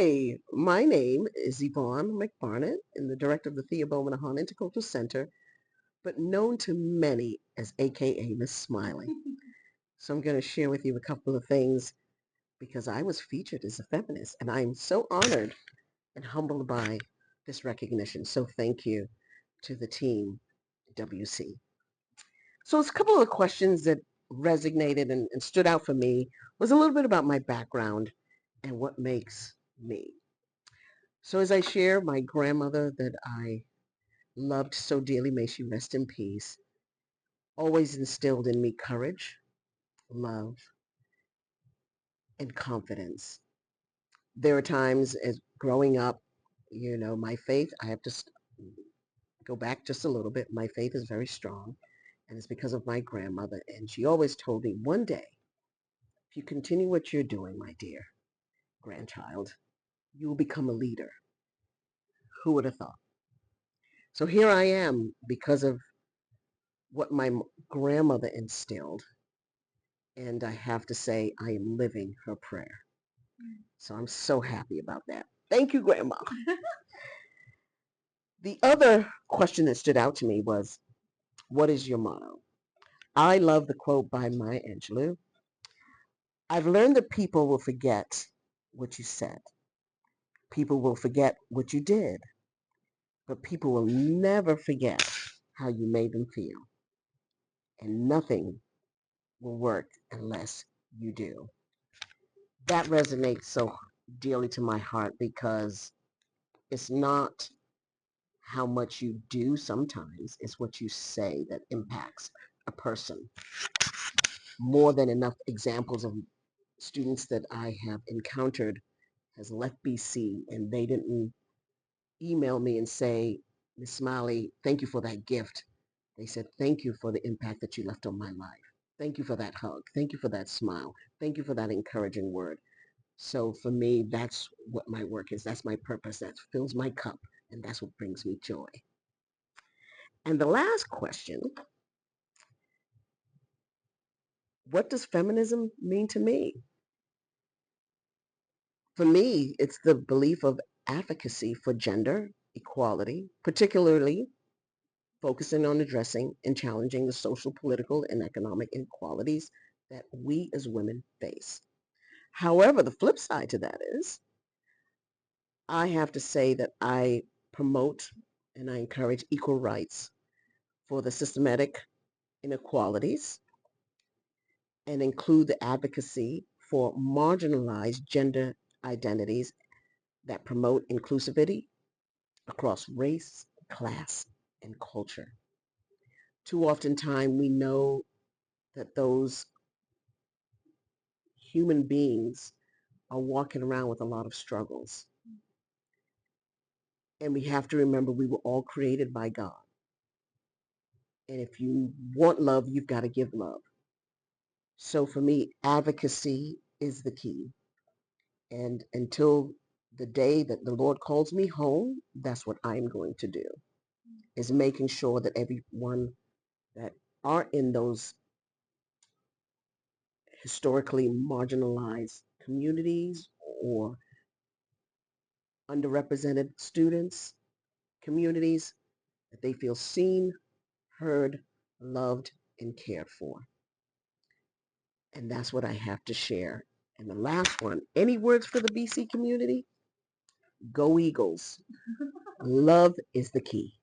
Hi, my name is Yvonne McBarnett, and the director of the Thea Bowman Hahn Intercultural Center, but known to many as AKA Miss Smiley. So I'm going to share with you a couple of things because I was featured as a feminist, and I'm so honored and humbled by this recognition. So thank you to the team, WC. So it's a couple of questions that resonated and stood out for me was a little bit about my background and what makes me. So as I share, my grandmother that I loved so dearly, may she rest in peace, always instilled in me courage, love, and confidence. There are times as growing up, my faith, I have to go back just a little bit. My faith is very strong, and it's because of my grandmother. And she always told me, one day, if you continue what you're doing, my dear grandchild, you will become a leader. Who would have thought? So here I am because of what my grandmother instilled. And I have to say, I am living her prayer. So I'm so happy about that. Thank you, Grandma. The other question that stood out to me was, what is your motto? I love the quote by Maya Angelou. I've learned that people will forget what you said. People will forget what you did. But people will never forget how you made them feel. And nothing will work unless you do. That resonates so dearly to my heart because it's not how much you do sometimes, it's what you say that impacts a person. More than enough examples of students that I have encountered has left BC and they didn't email me and say, Miss Smiley, thank you for that gift. They said, thank you for the impact that you left on my life. Thank you for that hug. Thank you for that smile. Thank you for that encouraging word. So for me, that's what my work is. That's my purpose. That fills my cup. And that's what brings me joy. And the last question, what does feminism mean to me? For me, it's the belief of advocacy for gender equality, particularly focusing on addressing and challenging the social, political, and economic inequalities that we as women face. However, the flip side to that is, I have to say that I promote and I encourage equal rights for the systematic inequalities and include the advocacy for marginalized gender identities that promote inclusivity across race, class, and culture. Too often time we know that those human beings are walking around with a lot of struggles. And we have to remember we were all created by God. And if you want love, you've got to give love. So for me, advocacy is the key. And until the day that the Lord calls me home, that's what I'm going to do, is making sure that everyone that are in those historically marginalized communities or underrepresented students, communities, that they feel seen, heard, loved, and cared for. And that's what I have to share. And the last one, any words for the BC community? Go Eagles. Love is the key.